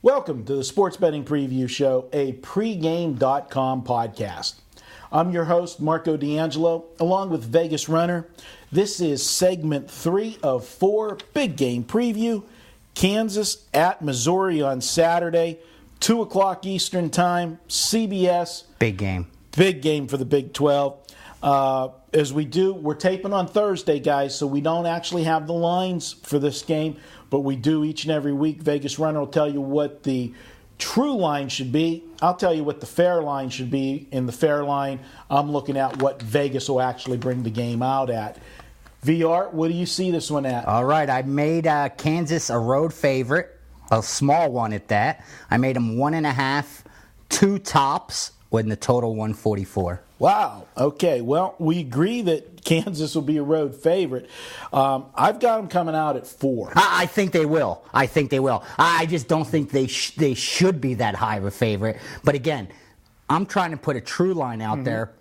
Welcome to the Sports Betting Preview Show, a pregame.com podcast. I'm your host, Marco D'Angelo, along with Vegas Runner. This is segment 3 of 4 Big Game Preview. Kansas at Missouri on Saturday, 2 o'clock Eastern Time, CBS. Big game. Big game for the Big 12. As we do, we're taping on Thursday, guys, so we don't actually have the lines for this game, but we do each and every week. Vegas Runner will tell you what the true line should be. I'll tell you what the fair line should be. In the fair line, I'm looking at what Vegas will actually bring the game out at. VR, what do you see this one at? All right, I made Kansas a road favorite, a small one at that. I made them 1.5, 2 tops, with the total 144. Wow. Okay. Well, we agree that Kansas will be a road favorite. I've got them coming out at 4. I think they will. I just don't think they should be that high of a favorite. But again, I'm trying to put a true line out there,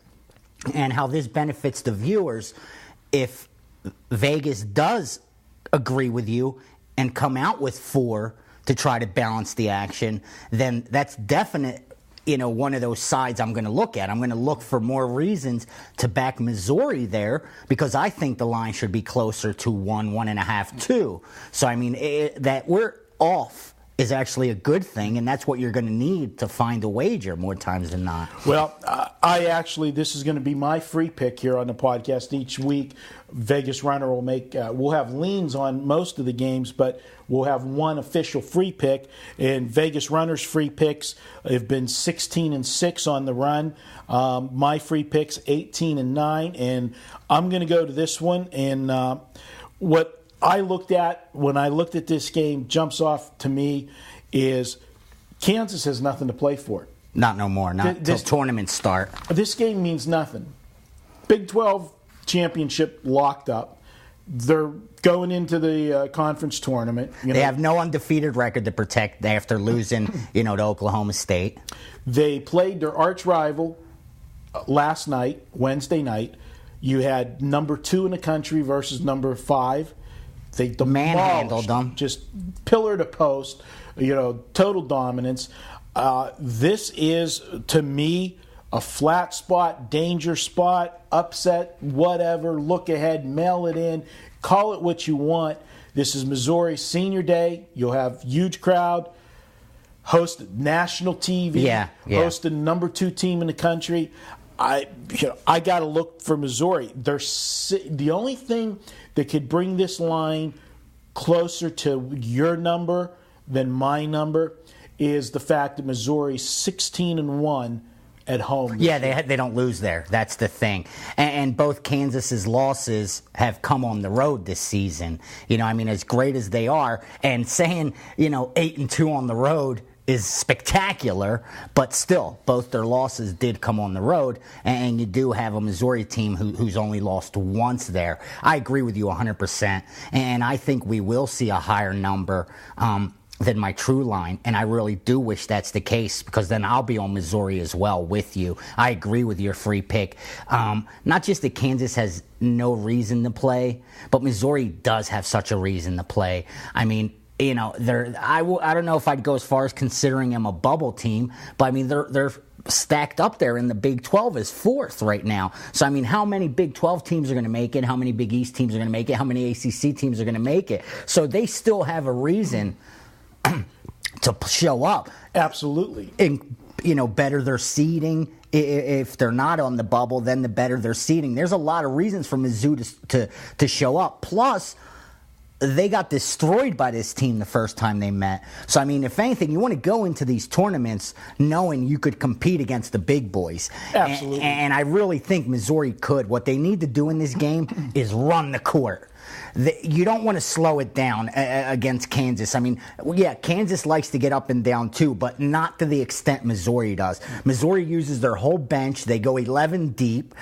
and how this benefits the viewers. If Vegas does agree with you and come out with 4 to try to balance the action, then that's definite. One of those sides I'm going to look at. I'm going to look for more reasons to back Missouri there, because I think the line should be closer to 1.5, 2. So, that we're off is actually a good thing, and that's what you're going to need to find a wager more times than not. Well, this is going to be my free pick here on the podcast each week. Vegas Runner will make, we'll have leans on most of the games, but we'll have one official free pick. And Vegas Runner's free picks have been 16-6 on the run. My free picks 18-9, and I'm going to go to this one. And what I looked at when I looked at this game jumps off to me is Kansas has nothing to play for. Not no more. Not until tournaments start. This game means nothing. Big 12 championship locked up. They're going into the conference tournament. They have no undefeated record to protect after losing, to Oklahoma State. They played their arch rival last night, Wednesday night. You had number 2 in the country versus number 5. They manhandled them, just pillar to post. Total dominance. This is, to me, a flat spot, danger spot, upset, whatever, look ahead, mail it in, call it what you want. This is Missouri Senior Day. You'll have huge crowd, host national TV, host the number 2 team in the country. I got to look for Missouri. The only thing that could bring this line closer to your number than my number is the fact that Missouri's 16-1 at home. Yeah, they don't lose there. That's the thing. And both Kansas's losses have come on the road this season. As great as they are, and saying 8-2 on the road is spectacular, but still, both their losses did come on the road, and you do have a Missouri team who's only lost once there. I agree with you 100%, and I think we will see a higher number than my true line, and I really do wish that's the case, because then I'll be on Missouri as well with you. I agree with your free pick. Not just that Kansas has no reason to play, but Missouri does have such a reason to play. I don't know if I'd go as far as considering them a bubble team, but they're stacked up there in the Big 12 as 4th right now. So how many Big 12 teams are going to make it? How many Big East teams are going to make it? How many ACC teams are going to make it? So they still have a reason to show up. Absolutely. And better their seeding. If they're not on the bubble, then the better their seeding. There's a lot of reasons for Mizzou to show up. Plus, they got destroyed by this team the first time they met. So, if anything, you want to go into these tournaments knowing you could compete against the big boys. Absolutely. And I really think Missouri could. What they need to do in this game is run the court. You don't want to slow it down against Kansas. Kansas likes to get up and down too, but not to the extent Missouri does. Missouri uses their whole bench. They go 11 deep.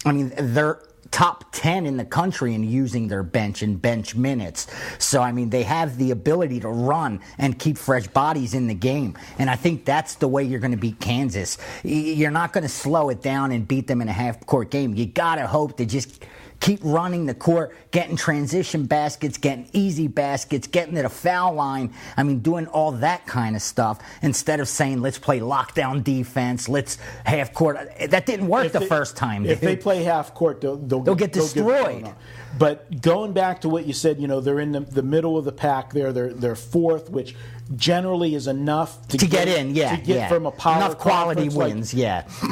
They're top 10 in the country in using their bench and bench minutes. So, they have the ability to run and keep fresh bodies in the game. And I think that's the way you're going to beat Kansas. You're not going to slow it down and beat them in a half-court game. You got to hope to just keep running the court, getting transition baskets, getting easy baskets, getting to the foul line. I mean, doing all that kind of stuff instead of saying, let's play lockdown defense, let's half court. That didn't work the first time. If they play half court, they'll get destroyed. But going back to what you said, they're in the middle of the pack there. They're fourth, which generally is enough to get in, to get from a power enough quality wins,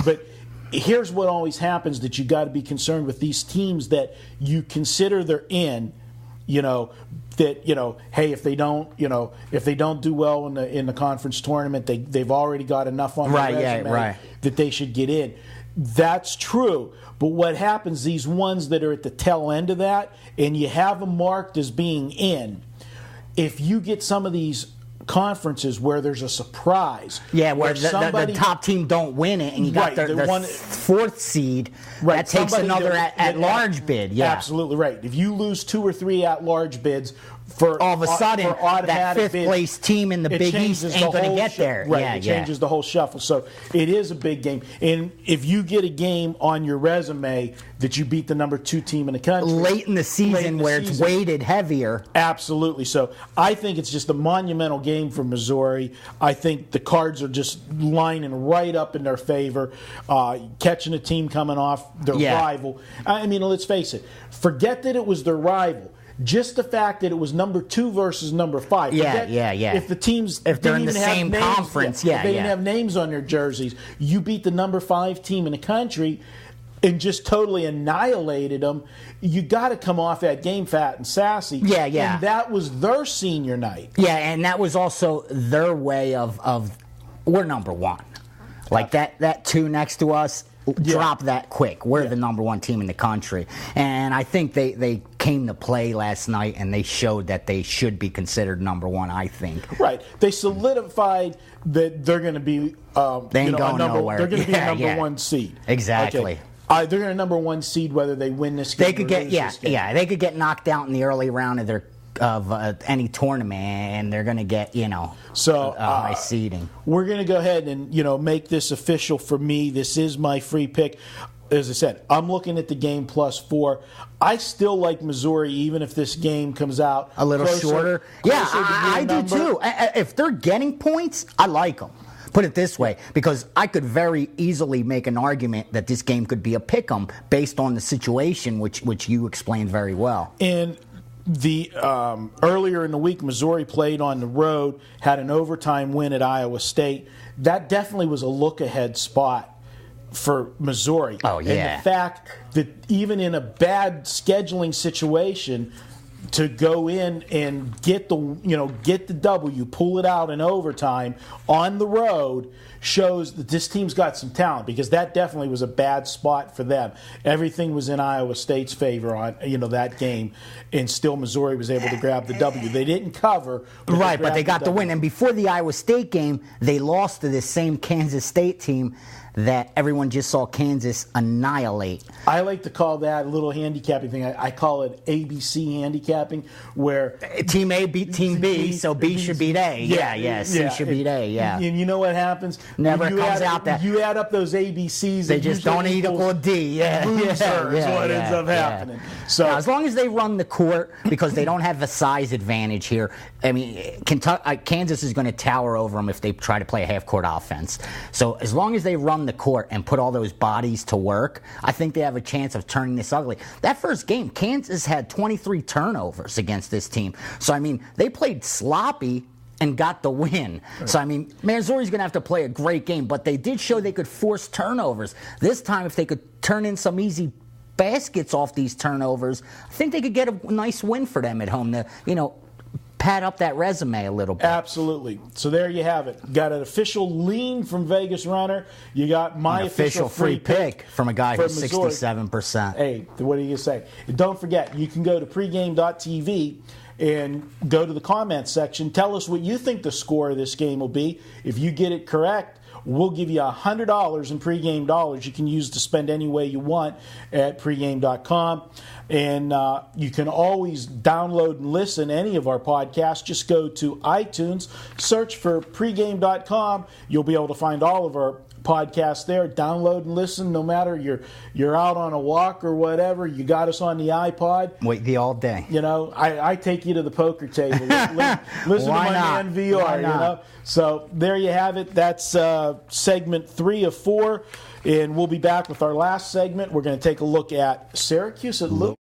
But here's what always happens that you got to be concerned with these teams that you consider they're in, hey, if they don't do well in the conference tournament, they've already got enough on their resume that they should get in. That's true. But what happens, these ones that are at the tail end of that, and you have them marked as being in, if you get some of these conferences where there's a surprise. Yeah, where the top team don't win it, and you got the fourth seed, that takes another at-large bid. Yeah, absolutely right. If you lose 2 or 3 at-large bids, for all of a sudden, that fifth-place team in the Big East ain't going to get there. Right, it changes the whole shuffle. So it is a big game. And if you get a game on your resume that you beat the number 2 team in the country. Late in the season where it's weighted heavier. Absolutely. So I think it's just a monumental game for Missouri. I think the cards are just lining right up in their favor, catching a team coming off their rival. I mean, let's face it. Forget that it was their rival. Just the fact that it was number 2 versus number 5. If the teams they're in the same conference, if they didn't have names on their jerseys, you beat the number 5 team in the country and just totally annihilated them. You got to come off that game fat and sassy. And that was their senior night. Yeah, and that was also their way of we're number 1. Like that 2 next to us. Drop that quick. We're the number 1 team in the country. And I think they came to play last night, and they showed that they should be considered number 1, I think. Right. They solidified that they're going to be they ain't going nowhere. They're going to be a number 1 seed. Exactly. Okay. They're going to number 1 seed whether they win this game they could get they could get knocked out in the early round of any tournament, and they're going to get high seeding. We're going to go ahead and make this official for me. This is my free pick. As I said, I'm looking at the game +4. I still like Missouri, even if this game comes out a little shorter. Yeah, I do too. If they're getting points, I like them. Put it this way, because I could very easily make an argument that this game could be a pick-em based on the situation, which you explained very well. And the earlier in the week, Missouri played on the road, had an overtime win at Iowa State. That definitely was a look-ahead spot for Missouri. Oh, yeah. And the fact that even in a bad scheduling situation, to go in and get the W, pull it out in overtime on the road, shows that this team's got some talent, because that definitely was a bad spot for them. Everything was in Iowa State's favor on that game, and still Missouri was able to grab the W. They didn't cover, but they got the win. And before the Iowa State game, they lost to this same Kansas State team that everyone just saw Kansas annihilate. I like to call that a little handicapping thing. I call it ABC handicapping, where Team A beat Team B, so B should beat A. C should beat A, yeah. And you know what happens? Never comes out that. You add up those ABCs. They just don't equal D. Loser is what ends up happening. So now, as long as they run the court, because they don't have the size advantage here. I mean, Kansas is going to tower over them if they try to play a half-court offense. So as long as they run the court and put all those bodies to work, I think they have a chance of turning this ugly. That first game, Kansas had 23 turnovers against this team. So, I mean, they played sloppy and got the win. Right. So, I mean, Missouri's going to have to play a great game, but they did show they could force turnovers. This time, if they could turn in some easy baskets off these turnovers, I think they could get a nice win for them at home to, pad up that resume a little bit. Absolutely. So there you have it. Got an official lean from Vegas Runner. You got my official free pick from a guy who's 67%. Hey, what do you say? And don't forget, you can go to pregame.tv and go to the comments section. Tell us what you think the score of this game will be. If you get it correct, we'll give you $100 in pregame dollars you can use to spend any way you want at pregame.com. And you can always download and listen to any of our podcasts. Just go to iTunes, search for pregame.com. You'll be able to find all of our podcast there. Download and listen. No matter you're out on a walk or whatever, you got us on the iPod. Wait the all day. You know, I take you to the poker table. Listen to my man VR. You know, so there you have it. That's segment 3 of 4, and we'll be back with our last segment. We're going to take a look at Syracuse at Louisville.